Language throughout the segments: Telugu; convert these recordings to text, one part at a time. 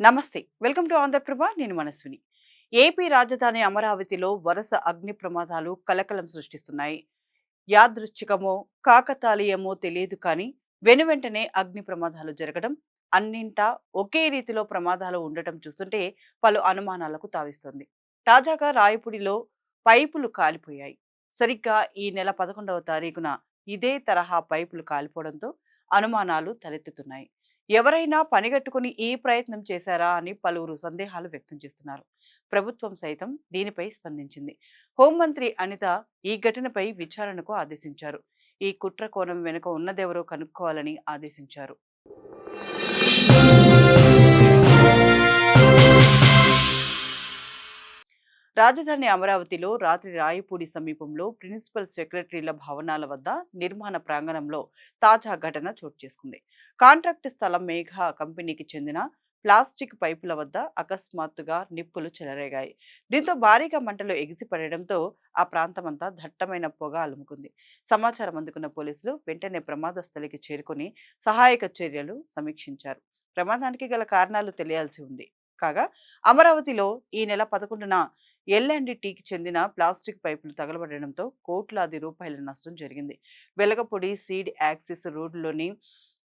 నమస్తే. Welcome to Andhra Prabha. నేను మనస్విని. ఏపీ రాజధాని అమరావతిలో వరుస అగ్ని ప్రమాదాలు కలకలం సృష్టిస్తున్నాయి. యాదృచ్ఛికమో, కాకతాళీయమో తెలియదు కానీ వెనువెంటనే అగ్ని ప్రమాదాలు జరగడం, అన్నింటా ఒకే రీతిలో ప్రమాదాలు ఉండటం చూస్తుంటే పలు అనుమానాలకు తావిస్తోంది. తాజాగా రాయపూడిలో పైపులు కాలిపోయాయి. సరిగ్గా ఈ నెల 11వ తారీఖున ఇదే తరహా పైపులు కాలిపోవడంతో అనుమానాలు తలెత్తుతున్నాయి. ఎవరైనా పనిగట్టుకుని ఈ ప్రయత్నం చేశారా అని పలువురు సందేహాలు వ్యక్తం చేస్తున్నారు. ప్రభుత్వం సైతం దీనిపై స్పందించింది. హోంమంత్రి అనిత ఈ ఘటనపై విచారణకు ఆదేశించారు. ఈ కుట్ర కోణం వెనుక ఉన్నదెవరో కనుక్కోవాలని ఆదేశించారు. రాజధాని అమరావతిలో రాత్రి రాయపూడి సమీపంలో ప్రిన్సిపల్ సెక్రటరీల భవనాల వద్ద నిర్మాణ ప్రాంగణంలో తాజా ఘటన చోటు చేసుకుంది. కాంట్రాక్టు స్థలం మేఘ కంపెనీకి చెందిన ప్లాస్టిక్ పైపుల వద్ద అకస్మాత్తుగా నిప్పులు చెలరేగాయి. దీంతో భారీగా మంటలు ఎగిసిపడడంతో ఆ ప్రాంతమంతా దట్టమైన పొగ అలుముకుంది. సమాచారం అందుకున్న పోలీసులు వెంటనే ప్రమాద స్థలికి చేరుకుని సహాయక చర్యలు సమీక్షించారు. ప్రమాదానికి గల కారణాలు తెలియాల్సి ఉంది. కాగా అమరావతిలో ఈ నెల 11న ఎల్&టీకి చెందిన ప్లాస్టిక్ పైపులు తగలబడడంతో కోట్లాది రూపాయల నష్టం జరిగింది. వెలగపూడి సీడ్ యాక్సిస్ రోడ్డులోని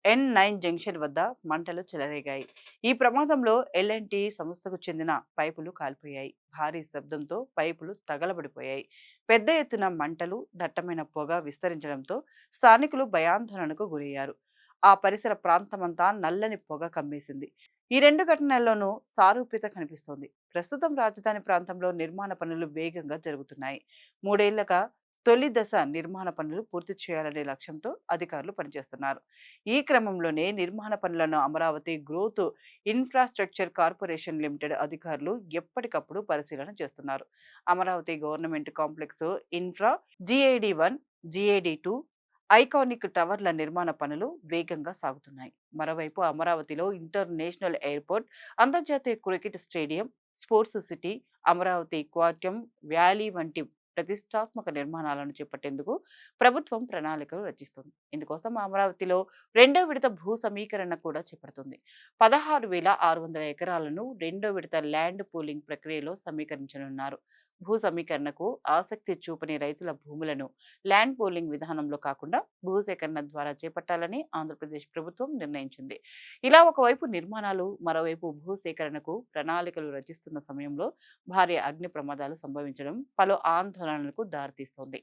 N9 జంక్షన్ వద్ద మంటలు చెలరేగాయి. ఈ ప్రమాదంలో ఎల్&టీ సంస్థకు చెందిన పైపులు కాలిపోయాయి. భారీ శబ్దంతో పైపులు తగలబడిపోయాయి. పెద్ద ఎత్తున మంటలు, దట్టమైన పొగ విస్తరించడంతో స్థానికులు భయాందోళనకు గురయ్యారు. ఆ పరిసర ప్రాంతమంతా నల్లని పొగ కమ్మేసింది. ఈ రెండు ఘటనల్లోనూ సారూప్యత కనిపిస్తోంది. ప్రస్తుతం రాజధాని ప్రాంతంలో నిర్మాణ పనులు వేగంగా జరుగుతున్నాయి. మూడేళ్లుగా తొలి దశ నిర్మాణ పనులు పూర్తి చేయాలనే లక్ష్యంతో అధికారులు పనిచేస్తున్నారు. ఈ క్రమంలోనే నిర్మాణ పనులను Amaravati growth infrastructure corporation limited అధికారులు ఎప్పటికప్పుడు పరిశీలన చేస్తున్నారు. Amaravati government complex infra GAD1, GAD2 iconic టవర్ల నిర్మాణ పనులు వేగంగా సాగుతున్నాయి. మరోవైపు అమరావతిలో ఇంటర్నేషనల్ ఎయిర్పోర్ట్, అంతర్జాతీయ cricket stadium, sports city, Amaravati quantum valley వంటి ప్రతిష్టాత్మక నిర్మాణాలను చేపట్టేందుకు ప్రభుత్వం ప్రణాళికలు రచిస్తుంది. ఇందుకోసం అమరావతిలో రెండో విడత భూ సమీకరణ కూడా చేపడుతుంది. 16,600 ఎకరాలను రెండో విడత ల్యాండ్ పూలింగ్ ప్రక్రియలో సమీకరించనున్నారు. భూ సమీకరణకు ఆసక్తి చూపని రైతుల భూములను ల్యాండ్ పూలింగ్ విధానంలో కాకుండా భూసేకరణ ద్వారా చేపట్టాలని ఆంధ్రప్రదేశ్ ప్రభుత్వం నిర్ణయించింది. ఇలా ఒకవైపు నిర్మాణాలు, మరోవైపు భూసేకరణకు ప్రణాళికలు రచిస్తున్న సమయంలో భారీ అగ్ని ప్రమాదాలు సంభవించడం పలు ఆందోళనలకు దారితీస్తోంది.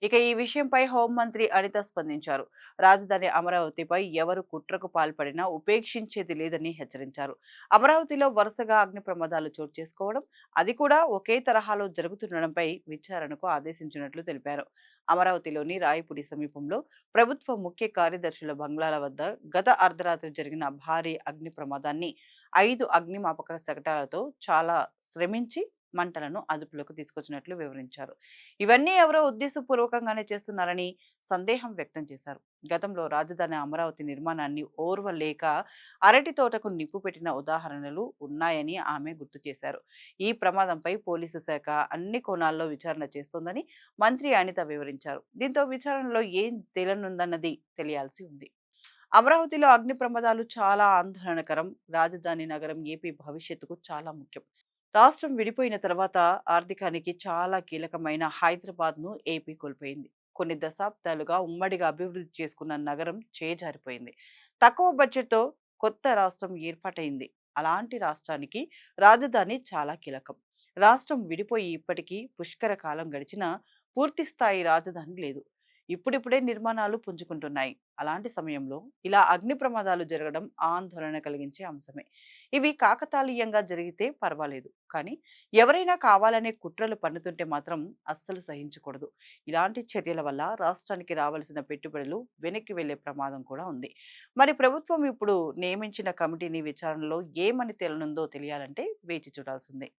ఇక ఈ విషయంపై హోంమంత్రి అనిత స్పందించారు. రాజధాని అమరావతిపై ఎవరు కుట్రకు పాల్పడినా ఉపేక్షించేది లేదని హెచ్చరించారు. అమరావతిలో వరుసగా అగ్ని ప్రమాదాలు చోటు చేసుకోవడం, అది కూడా ఒకే తరహాలో జరుగుతుండడంపై విచారణకు ఆదేశించినట్లు తెలిపారు. అమరావతిలోని రాయపూడి సమీపంలో ప్రభుత్వ ముఖ్య కార్యదర్శుల బంగ్లాల వద్ద గత అర్ధరాత్రి జరిగిన భారీ అగ్ని ప్రమాదాన్ని 5 అగ్నిమాపక శకటాలతో చాలా శ్రమించి మంటలను అదుపులోకి తీసుకొచ్చినట్లు వివరించారు. ఇవన్నీ ఎవరో ఉద్దేశపూర్వకంగానే చేస్తున్నారని సందేహం వ్యక్తం చేశారు. గతంలో రాజధాని అమరావతి నిర్మాణాన్ని ఓర్వలేక అరటి తోటకు నిప్పు పెట్టిన ఉదాహరణలు ఉన్నాయని ఆమె గుర్తు చేశారు. ఈ ప్రమాదంపై పోలీసు శాఖ అన్ని కోణాల్లో విచారణ చేస్తోందని మంత్రి అనిత వివరించారు. దీంతో విచారణలో ఏం తేలనుందన్నది తెలియాల్సి ఉంది. అమరావతిలో అగ్ని ప్రమాదాలు చాలా ఆందోళనకరం. రాజధాని నగరం ఏపీ భవిష్యత్తుకు చాలా ముఖ్యం. రాష్ట్రం విడిపోయిన తర్వాత ఆర్థికానికి చాలా కీలకమైన హైదరాబాద్ను ఏపీ కోల్పోయింది. కొన్ని దశాబ్దాలుగా ఉమ్మడిగా అభివృద్ధి చేసుకున్న నగరం చేజారిపోయింది. తక్కువ బడ్జెట్తో కొత్త రాష్ట్రం ఏర్పాటైంది. అలాంటి రాష్ట్రానికి రాజధాని చాలా కీలకం. రాష్ట్రం విడిపోయి ఇప్పటికీ పుష్కర కాలం గడిచినా పూర్తి స్థాయి రాజధాని లేదు. ఇప్పుడిప్పుడే నిర్మాణాలు పుంజుకుంటున్నాయి. అలాంటి సమయంలో ఇలా అగ్ని ప్రమాదాలు జరగడం ఆందోళన కలిగించే అంశమే. ఇవి కాకతాళీయంగా జరిగితే పర్వాలేదు, కానీ ఎవరైనా కావాలనే కుట్రలు పన్నుతుంటే మాత్రం అస్సలు సహించకూడదు. ఇలాంటి చర్యల వల్ల రాష్ట్రానికి రావాల్సిన పెట్టుబడులు వెనక్కి వెళ్లే ప్రమాదం కూడా ఉంది. మరి ప్రభుత్వం ఇప్పుడు నియమించిన కమిటీని విచారణలో ఏమని తేలనుందో తెలియాలంటే వేచి చూడాల్సిందే.